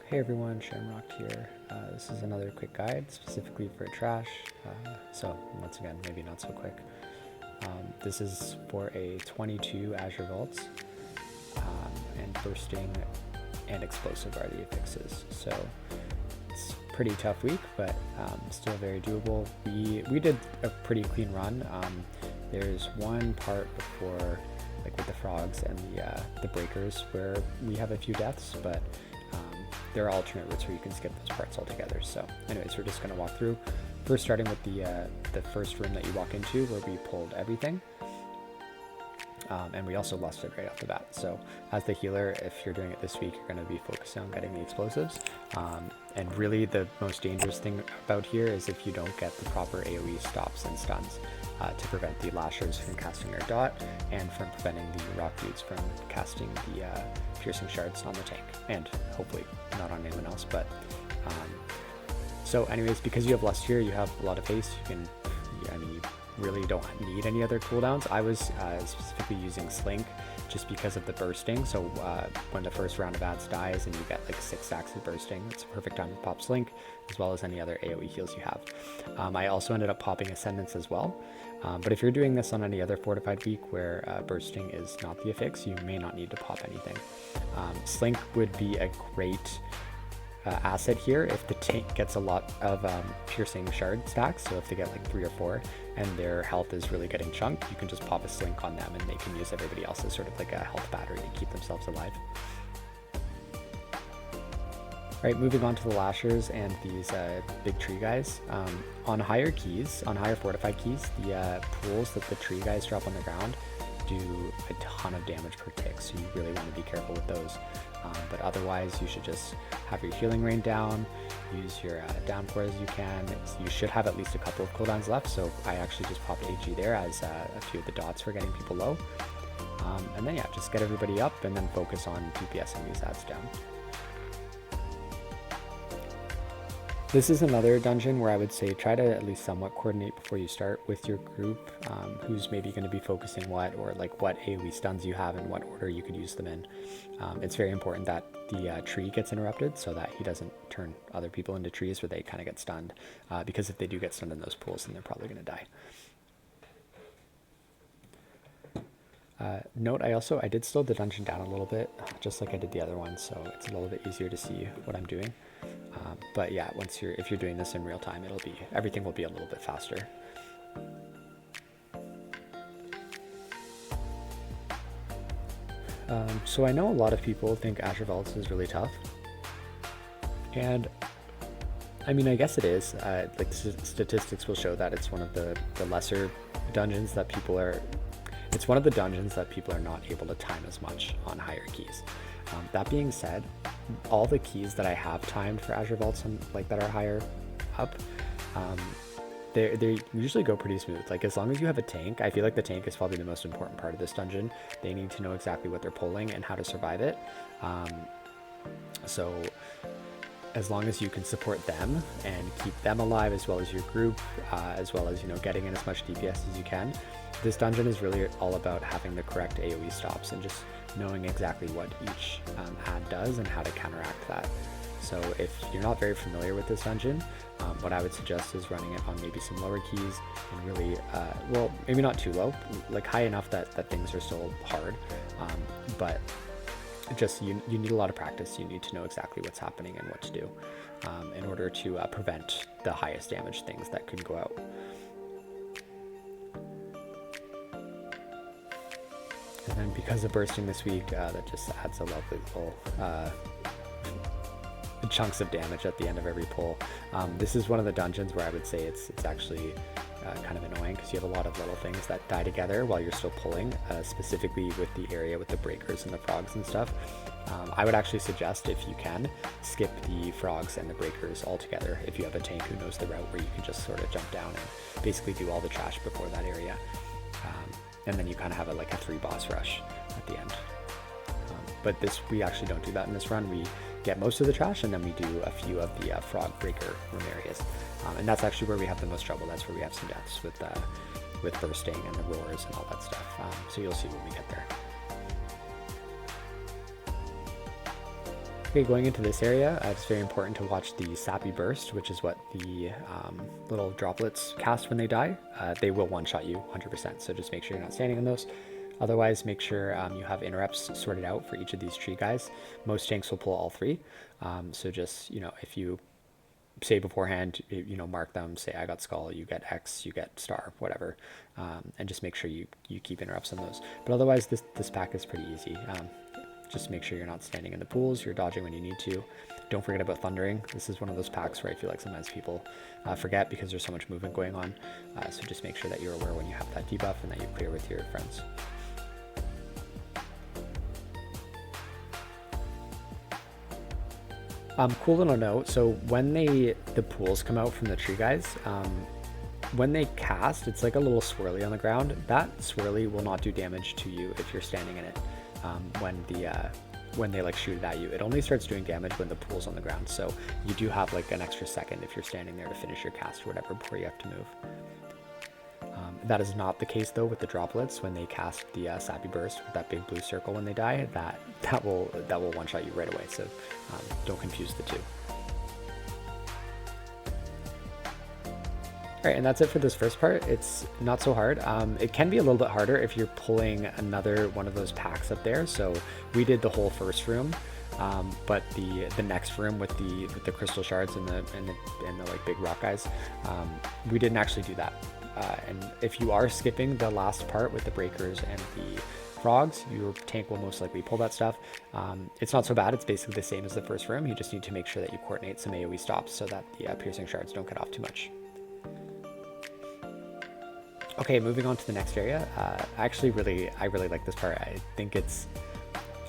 Hey everyone, Shamrock here. This is another quick guide specifically for trash. So once again, maybe not so quick. This is for a 22 Azure Vaults, and bursting and explosive are the affixes. So it's a pretty tough week, but still very doable. We did a pretty clean run. There's one part before, like with the frogs and the breakers, where we have a few deaths, but there are alternate routes where you can skip those parts altogether. So anyways, we're just going to walk through, first starting with the first room that you walk into where we pulled everything. And we also lusted right off the bat. So as the healer, if you're doing it this week, you're going to be focusing on getting the explosives. And really the most dangerous thing about here is if you don't get the proper AoE stops and stuns to prevent the lashers from casting their dot and from preventing the rock dudes from casting the piercing shards on the tank, and hopefully not on anyone else. But so anyways, because you have lust here, you have a lot of haste. You really don't need any other cooldowns. I was specifically using Slink just because of the bursting. So when the first round of ads dies and you get like 6 stacks of bursting, it's a perfect time to pop Slink, as well as any other AoE heals you have. I also ended up popping Ascendance as well. But if you're doing this on any other Fortified week where bursting is not the affix, you may not need to pop anything. Slink would be a great asset here if the tank gets a lot of piercing shard stacks. So if they get like 3 or 4 and their health is really getting chunked, you can just pop a Slink on them and they can use everybody else as sort of like a health battery to keep themselves alive. Right, moving on to the lashers and these big tree guys. On higher keys, on higher fortified keys, the pools that the tree guys drop on the ground do a ton of damage per tick, so you really want to be careful with those. But otherwise, you should just have your healing rain down, use your downpour as you can. You should have at least a couple of cooldowns left, so I actually just popped AG there as a few of the dots were getting people low. And then yeah, just get everybody up and then focus on DPSing these ads down. This is another dungeon where I would say try to at least somewhat coordinate before you start with your group, who's maybe going to be focusing what, or like what AoE stuns you have and what order you could use them in. It's very important that the tree gets interrupted so that he doesn't turn other people into trees where they kind of get stunned, because if they do get stunned in those pools, then they're probably going to die. Note, I did slow the dungeon down a little bit, just like I did the other one, so it's a little bit easier to see what I'm doing. But yeah, if you're doing this in real time, everything will be a little bit faster. So I know a lot of people think Azure Vault is really tough, and I mean, I guess it is. Like statistics will show that it's one of the lesser dungeons that people are. It's one of the dungeons that people are not able to time as much on higher keys. That being said, all the keys that I have timed for Azure Vaults like that are higher up, they usually go pretty smooth. Like as long as you have a tank, I feel like the tank is probably the most important part of this dungeon. They need to know exactly what they're pulling and how to survive it. So as long as you can support them and keep them alive as well as your group, as well as getting in as much DPS as you can, this dungeon is really all about having the correct AoE stops and just knowing exactly what each ad does and how to counteract that. So if you're not very familiar with this dungeon, what I would suggest is running it on maybe some lower keys and really, well, maybe not too low, like high enough that things are still hard, but just you need a lot of practice. You need to know exactly what's happening and what to do in order to prevent the highest damage things that could go out. And then because of bursting this week, that just adds a lovely little chunks of damage at the end of every pull. This is one of the dungeons where I would say it's actually kind of annoying because you have a lot of little things that die together while you're still pulling, specifically with the area with the breakers and the frogs and stuff. I would actually suggest, if you can, skip the frogs and the breakers altogether if you have a tank who knows the route where you can just sort of jump down and basically do all the trash before that area. And then you kind of have like a 3 boss rush at the end. But we actually don't do that in this run. We get most of the trash and then we do a few of the frog breaker room areas. And that's actually where we have the most trouble. That's where we have some deaths with bursting and the roars and all that stuff. So you'll see when we get there. Okay, going into this area, it's very important to watch the sappy burst, which is what the little droplets cast when they die. They will one-shot you 100%, so just make sure you're not standing in those. Otherwise, make sure you have interrupts sorted out for each of these tree guys. Most tanks will pull all three, so just, you know, if you say beforehand, you know, mark them, say I got skull, you get X, you get star, whatever, and just make sure you keep interrupts on those. But otherwise, this pack is pretty easy. Just make sure you're not standing in the pools, you're dodging when you need to. Don't forget about thundering. This is one of those packs where I feel like sometimes people forget because there's so much movement going on. So just make sure that you're aware when you have that debuff and that you clear with your friends. Cool little note, so when the pools come out from the tree guys, when they cast, it's like a little swirly on the ground. That swirly will not do damage to you if you're standing in it. When they like shoot it at you, it only starts doing damage when the pool's on the ground. So you do have like an extra second if you're standing there to finish your cast or whatever before you have to move. That is not the case though with the droplets. When they cast the sappy burst with that big blue circle when they die, that will one-shot you right away. So don't confuse the two. All right, and that's it for this first part. It's not so hard. It can be a little bit harder if you're pulling another one of those packs up there. So we did the whole first room, but the next room with the crystal shards and the like big rock guys, we didn't actually do that. And if you are skipping the last part with the breakers and the frogs, your tank will most likely pull that stuff. It's not so bad. It's basically the same as the first room. You just need to make sure that you coordinate some AoE stops so that the piercing shards don't get off too much. Okay, moving on to the next area. I really like this part. I think it's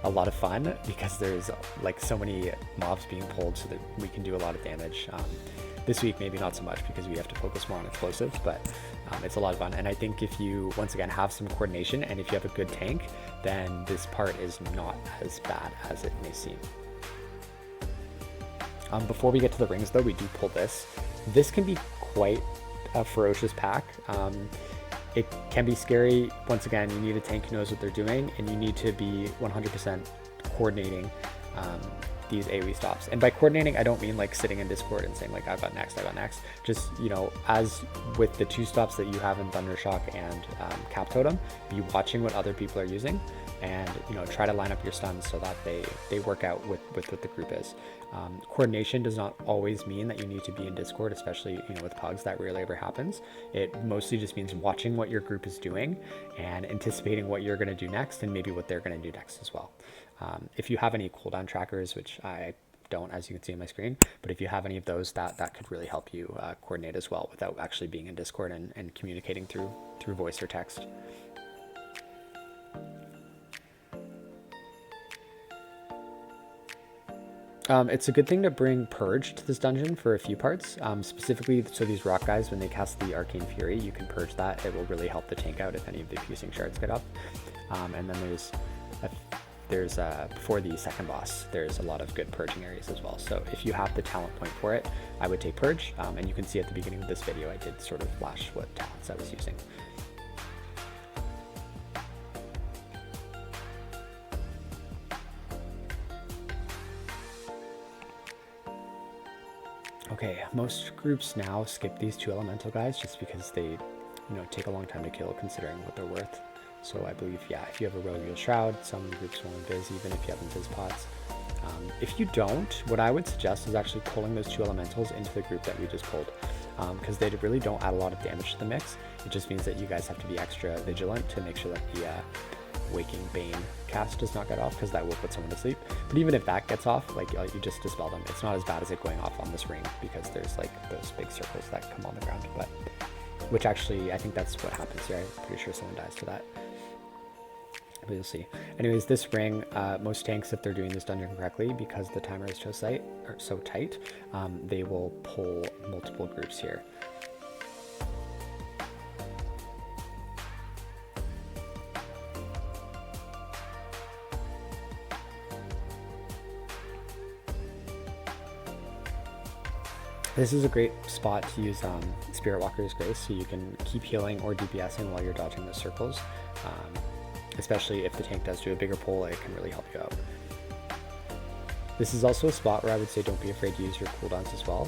a lot of fun because there's like so many mobs being pulled so that we can do a lot of damage. This week maybe not so much because we have to focus more on explosives, but it's a lot of fun. And I think if you once again have some coordination and if you have a good tank, then this part is not as bad as it may seem. Before we get to the rings though, we do pull this. This can be quite a ferocious pack. It can be scary. Once again, you need a tank who knows what they're doing, and you need to be 100% coordinating these AoE stops. And by coordinating, I don't mean like sitting in Discord and saying like, I've got next. Just, you know, as with the two stops that you have in Thundershock and Cap Totem, be watching what other people are using and, you know, try to line up your stuns so that they work out with what the group is. Coordination does not always mean that you need to be in Discord, especially, you know, with pugs. That rarely ever happens. It mostly just means watching what your group is doing and anticipating what you're going to do next and maybe what they're going to do next as well. If you have any cooldown trackers, which I don't, as you can see on my screen, but if you have any of those, that could really help you coordinate as well without actually being in Discord and communicating through voice or text. It's a good thing to bring Purge to this dungeon for a few parts, specifically so these rock guys, when they cast the Arcane Fury, you can purge that. It will really help the tank out if any of the piercing shards get up. And then there's before the second boss, there's a lot of good purging areas as well. So if you have the talent point for it, I would take Purge, and you can see at the beginning of this video I did sort of flash what talents I was using. Okay, most groups now skip these two elemental guys just because they, you know, take a long time to kill considering what they're worth. So I believe, yeah, if you have a rogue, you'll shroud. Some groups will invis even if you have invis pots. If you don't, what I would suggest is actually pulling those two elementals into the group that we just pulled, because they really don't add a lot of damage to the mix. It just means that you guys have to be extra vigilant to make sure that the Waking Bane cast does not get off, because that will put someone to sleep. But even if that gets off, like you just dispel them. It's not as bad as it going off on this ring because there's like those big circles that come on the ground. But which actually, I think that's what happens here. I'm pretty sure someone dies to that. But you'll see. Anyways, this ring, most tanks, if they're doing this dungeon correctly, because the timer is so tight, they will pull multiple groups here. This is a great spot to use Spirit Walker's Grace, so you can keep healing or DPSing while you're dodging the circles. Especially if the tank does do a bigger pull, it can really help you out. This is also a spot where I would say don't be afraid to use your cooldowns as well,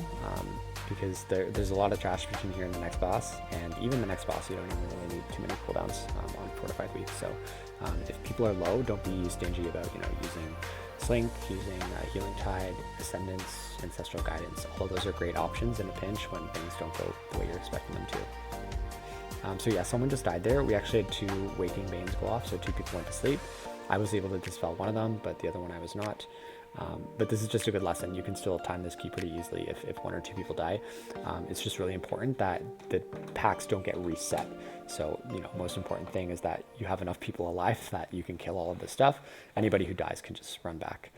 because there's a lot of trash between here and the next boss, and even the next boss you don't even really need too many cooldowns on Fortified week. So if people are low, don't be stingy about using Slink, using Healing Tide, Ascendance, Ancestral Guidance. All of those are great options in a pinch when things don't go the way you're expecting them to. So yeah, someone just died there. We actually had 2 Waking Banes go off, so 2 people went to sleep. I was able to dispel one of them, but the other one I was not. But this is just a good lesson. You can still time this key pretty easily if 1 or 2 people die. It's just really important that the packs don't get reset. So, most important thing is that you have enough people alive that you can kill all of this stuff. Anybody who dies can just run back.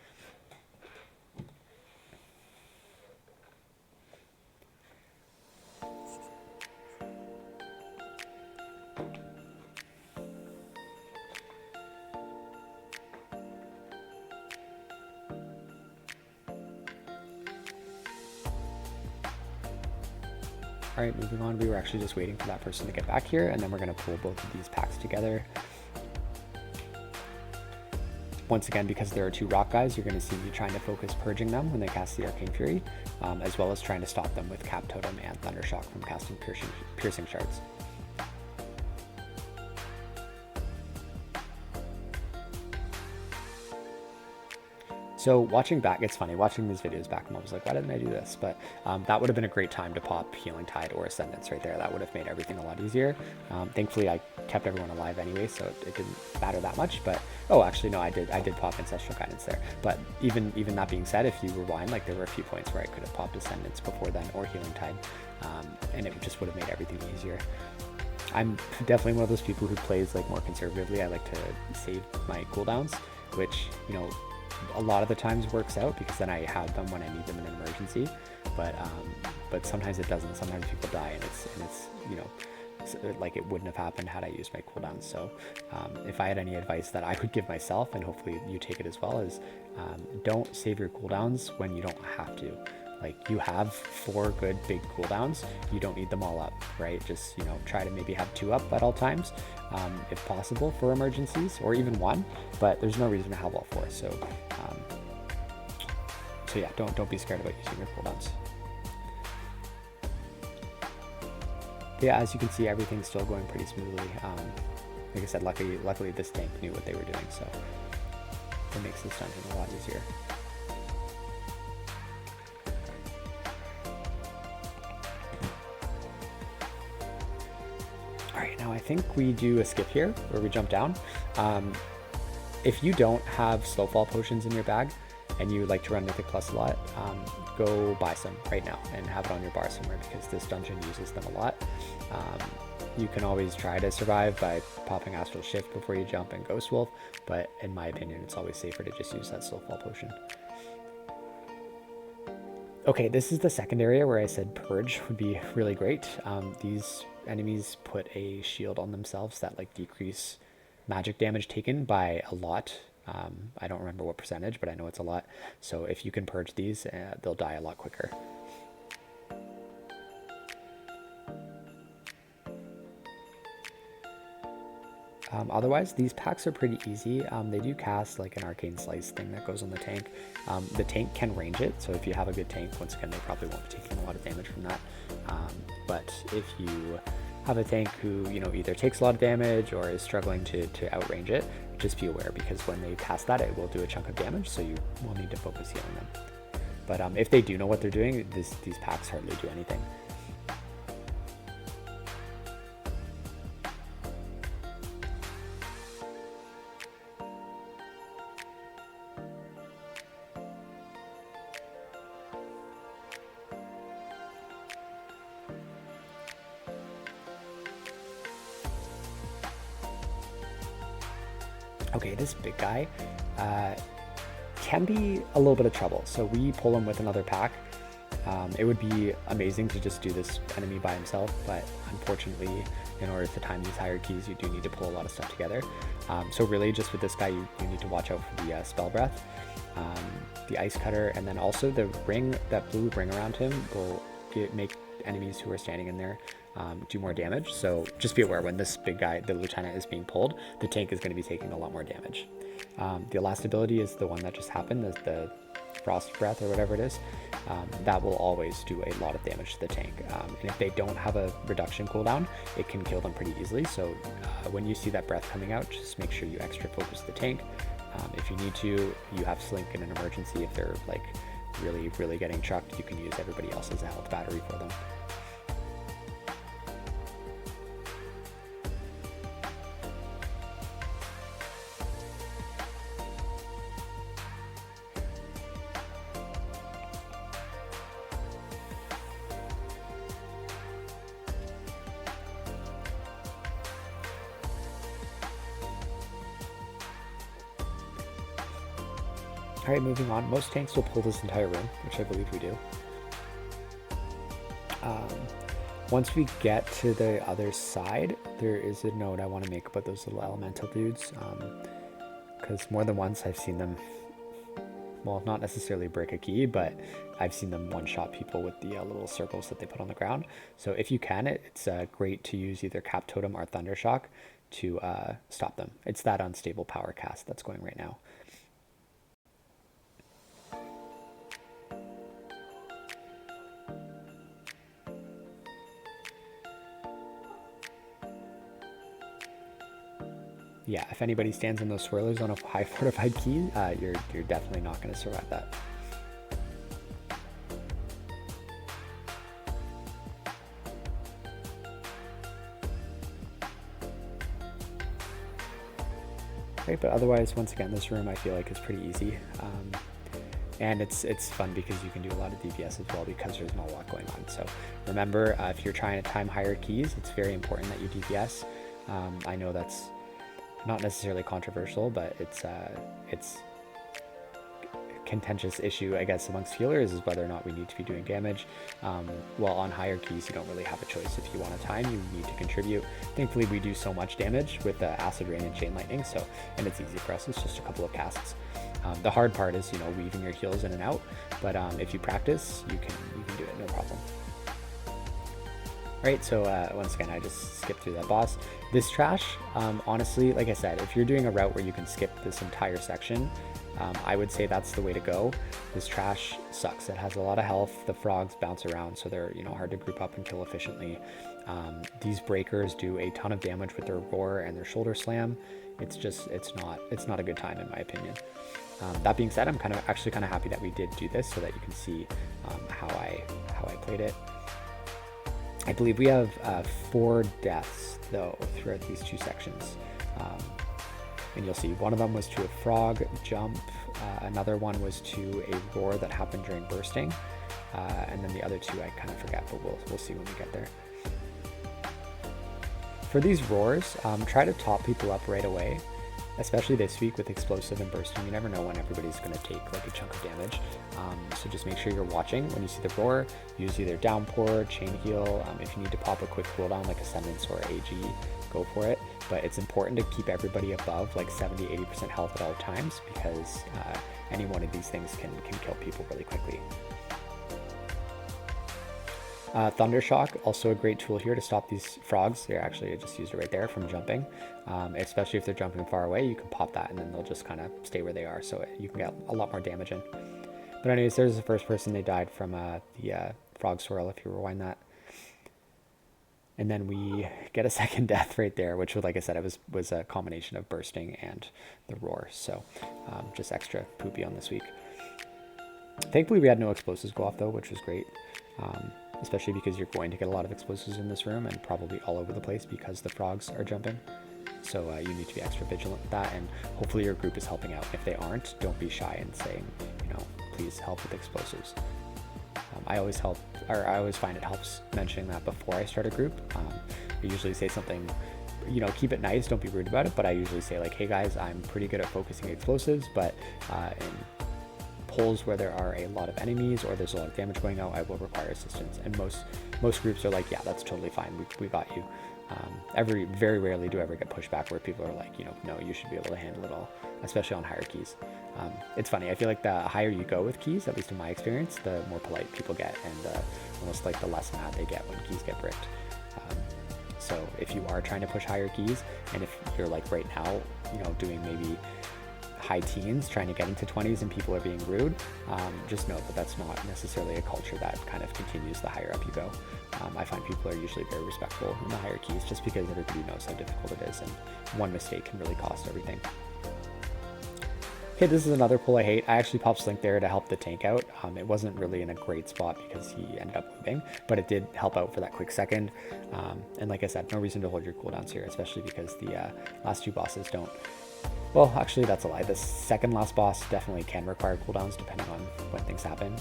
All right, moving on, we were actually just waiting for that person to get back here, and then we're going to pull both of these packs together. Once again, because there are 2 rock guys, you're going to see me trying to focus purging them when they cast the Arcane Fury, as well as trying to stop them with Cap Totem and Thundershock from casting piercing shards. So watching back, it's funny, watching these videos back, I was like, why didn't I do this? But that would have been a great time to pop Healing Tide or Ascendance right there. That would have made everything a lot easier. Thankfully, I kept everyone alive anyway, so it didn't matter that much. But, oh, actually, no, I did pop Ancestral Guidance there. But even that being said, if you rewind, like there were a few points where I could have popped Ascendance before then or Healing Tide, and it just would have made everything easier. I'm definitely one of those people who plays like more conservatively. I like to save my cooldowns, which, a lot of the times works out because then I have them when I need them in an emergency, but sometimes it doesn't. Sometimes people die, and it's like it wouldn't have happened had I used my cooldowns. So if I had any advice that I would give myself, and hopefully you take it as well, is don't save your cooldowns when you don't have to. Like, you have 4 good big cooldowns, you don't need them all up, right? Just, try to maybe have 2 up at all times, if possible, for emergencies, or even 1, but there's no reason to have all 4. So yeah, don't be scared about using your cooldowns. Yeah, as you can see, everything's still going pretty smoothly. Like I said, luckily this tank knew what they were doing, so it makes this dungeon a lot easier. Now I think we do a skip here where we jump down. If you don't have slow fall potions in your bag and you like to run Mythic Plus a lot, go buy some right now and have it on your bar somewhere, because this dungeon uses them a lot. You can always try to survive by popping Astral Shift before you jump and Ghost Wolf, but in my opinion, it's always safer to just use that slow fall potion. Okay, this is the second area where I said Purge would be really great. These enemies put a shield on themselves that like decrease magic damage taken by a lot. I don't remember what percentage, but I know it's a lot. So if you can purge these, they'll die a lot quicker. Otherwise, these packs are pretty easy. They do cast like an Arcane Slice thing that goes on the tank. The tank can range it, so if you have a good tank, once again, they probably won't be taking a lot of damage from that. But if you have a tank who, either takes a lot of damage or is struggling to outrange it, just be aware, because when they cast that, it will do a chunk of damage, so you will need to focus healing them. But if they do know what they're doing, these packs hardly do anything. Okay, this big guy can be a little bit of trouble, so we pull him with another pack. It would be amazing to just do this enemy by himself, but unfortunately, in order to time these higher keys, you do need to pull a lot of stuff together. So really, just with this guy, you need to watch out for the Spell Breath, the Ice Cutter, and then also the ring, that blue ring around him will make enemies who are standing in there do more damage. So just be aware, when this big guy, the lieutenant, is being pulled, the tank is going to be taking a lot more damage. The last ability is the one that just happened, is the frost breath or whatever it is, that will always do a lot of damage to the tank. And if they don't have a reduction cooldown, it can kill them pretty easily. So when you see that breath coming out, just make sure you extra focus the tank. If you need to, you have Slink in an emergency. If they're like really getting chucked, you can use everybody else as a health battery for them. All right, moving on. Most tanks will pull this entire room, which I believe we do. Once we get to the other side, there is a note I want to make about those little elemental dudes, because more than once I've seen them, well, not necessarily break a key, but I've seen them one-shot people with the little circles that they put on the ground. So if you can, it's great to use either Cap Totem or Thundershock to stop them. It's that unstable power cast that's going right now. Yeah, if anybody stands in those swirlers on a high fortified key, you're definitely not going to survive that. Right, but otherwise, once again, this room I feel like is pretty easy. And it's fun because you can do a lot of DPS as well because there's not a lot going on. So remember, if you're trying to time higher keys, it's very important that you DPS. I know that's not necessarily controversial, but it's a contentious issue, I guess, amongst healers, is whether or not we need to be doing damage. Well, on higher keys, you don't really have a choice. If you want to time, you need to contribute. Thankfully, we do so much damage with the Acid Rain and Chain Lightning, so, and it's easy for us. It's just a couple of casts. The hard part is, you know, weaving your heals in and out, but if you practice, you can do it, no problem. Right, so once again, I just skipped through that boss. This trash, honestly, like I said, if you're doing a route where you can skip this entire section, I would say that's the way to go. This trash sucks. It has a lot of health. The frogs bounce around, so they're, you know, hard to group up and kill efficiently. These breakers do a ton of damage with their roar and their shoulder slam. It's just, it's not a good time in my opinion. That being said, I'm actually kind of happy that we did do this so that you can see how I played it. I believe we have 4 deaths though throughout these 2 sections, and you'll see one of them was to a frog jump, another one was to a roar that happened during bursting, and then the other 2 I kind of forget, but we'll see when we get there. For these roars, try to top people up right away, especially this week with explosive and bursting. You never know when everybody's going to take like a chunk of damage, so just make sure you're watching. When you see the roar, use either downpour, chain heal. If you need to pop a quick cooldown like Ascendance or AG, go for it, but it's important to keep everybody above like 70-80% health at all times, because any one of these things can kill people really quickly. Thundershock, also a great tool here to stop these frogs. Here, actually, I just used it right there from jumping. Especially if they're jumping far away, you can pop that and then they'll just kind of stay where they are, so you can get a lot more damage in. But anyways, there's the first person. They died from the frog swirl, if you rewind that. And then we get a second death right there, which, like I said, it was a combination of bursting and the roar. So just extra poopy on this week. Thankfully, we had no explosives go off though, which was great. Especially because you're going to get a lot of explosives in this room and probably all over the place because the frogs are jumping. So you need to be extra vigilant with that, and hopefully your group is helping out. If they aren't, don't be shy in saying, you know, please help with explosives. I always find it helps mentioning that before I start a group. I usually say something, you know, keep it nice, don't be rude about it, but I usually say like, hey guys, I'm pretty good at focusing explosives, but in pulls where there are a lot of enemies or there's a lot of damage going out, I will require assistance. And most groups are like, yeah, that's totally fine, we got you. Very rarely do I ever get pushback where people are like, you know, no, you should be able to handle it all, especially on higher keys. It's funny, I feel like the higher you go with keys, at least in my experience, the more polite people get, and almost like the less mad they get when keys get bricked. So if you are trying to push higher keys, and if you're like right now, you know, doing maybe high teens trying to get into 20s and people are being rude, just know that that's not necessarily a culture that kind of continues the higher up you go. I find people are usually very respectful in the higher keys just because everybody knows how difficult it is, and one mistake can really cost everything. Okay, this is another pull I hate. I actually popped Slink there to help the tank out. It wasn't really in a great spot because he ended up moving, but it did help out for that quick second. And like I said, no reason to hold your cooldowns here, especially because the last two bosses don't. Well, actually, that's a lie. The second last boss definitely can require cooldowns depending on when things happen.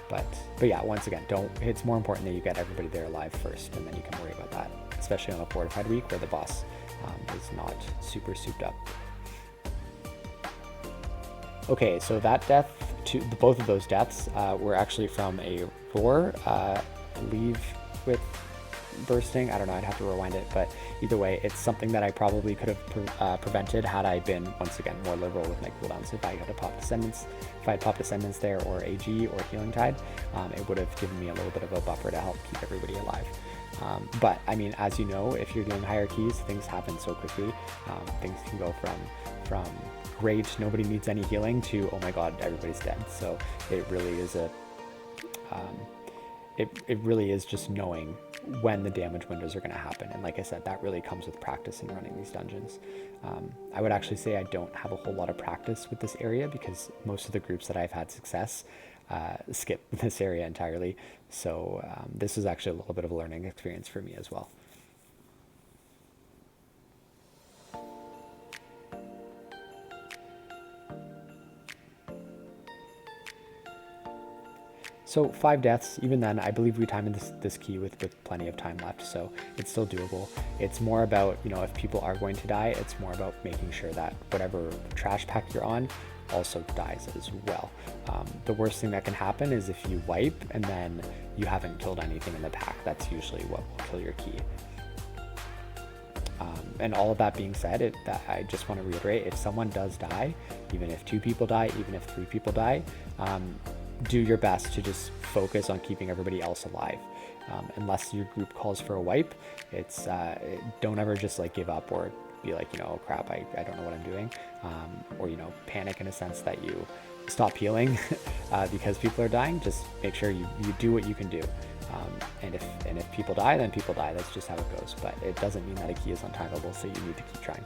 But yeah, once again, it's more important that you get everybody there alive first, and then you can worry about that, especially on a Fortified week where the boss is not super souped up. Okay, so that death, both of those deaths were actually from a roar, leave with bursting. I don't know, I'd have to rewind it, but either way, it's something that I probably could have prevented had I been, once again, more liberal with my cooldowns. If I had popped Ascendance there, or AG, or Healing Tide, it would have given me a little bit of a buffer to help keep everybody alive. But I mean, as you know, if you're doing higher keys, things happen so quickly. Things can go from great, nobody needs any healing, to oh my god, everybody's dead. So it really is it really is just knowing when the damage windows are going to happen. And like I said, that really comes with practice in running these dungeons. I would actually say I don't have a whole lot of practice with this area because most of the groups that I've had success skip this area entirely. So this is actually a little bit of a learning experience for me as well. So 5 deaths, even then, I believe we timed this key with plenty of time left, so it's still doable. It's more about, you know, if people are going to die, it's more about making sure that whatever trash pack you're on also dies as well. The worst thing that can happen is if you wipe and then you haven't killed anything in the pack. That's usually what will kill your key. And all of that being said, I just want to reiterate, if someone does die, even if 2 people die, even if 3 people die, do your best to just focus on keeping everybody else alive. Unless your group calls for a wipe, don't ever just like give up or be like, you know, oh crap, I don't know what I'm doing, or, you know, panic in a sense that you stop healing because people are dying. Just make sure you do what you can do. And if people die, then people die. That's just how it goes. But it doesn't mean that a key is untimable, so you need to keep trying.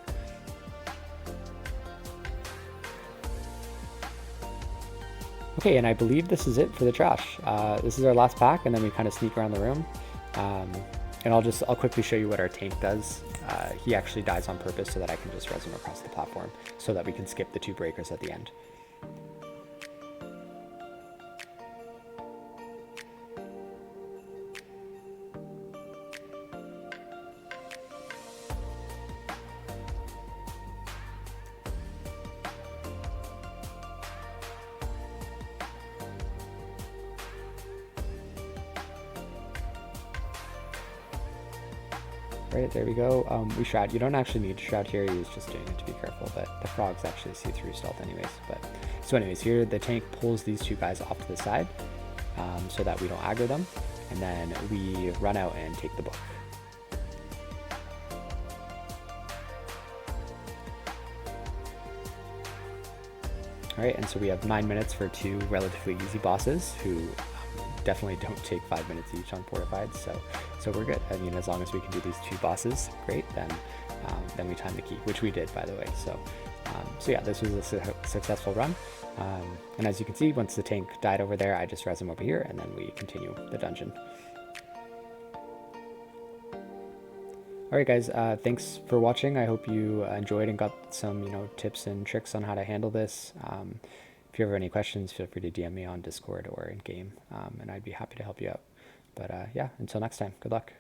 Okay, and I believe this is it for the trash. This is our last pack, and then we kind of sneak around the room. And I'll quickly show you what our tank does. He actually dies on purpose so that I can just res him across the platform so that we can skip the 2 breakers at the end. Right, there we go. We shroud. You don't actually need to shroud here. He's just doing it to be careful, but the frogs actually see through stealth anyways. So anyways, here the tank pulls these 2 guys off to the side so that we don't aggro them, and then we run out and take the book. All right, and so we have 9 minutes for 2 relatively easy bosses who definitely don't take 5 minutes each on Fortified, so we're good. I mean, as long as we can do these 2 bosses, great, then we time the key, which we did, by the way. So yeah, this was a successful run. And as you can see, once the tank died over there, I just res him over here, and then we continue the dungeon. All right, guys, thanks for watching. I hope you enjoyed and got some, you know, tips and tricks on how to handle this. If you have any questions, feel free to DM me on Discord or in game, and I'd be happy to help you out. But yeah, until next time, good luck.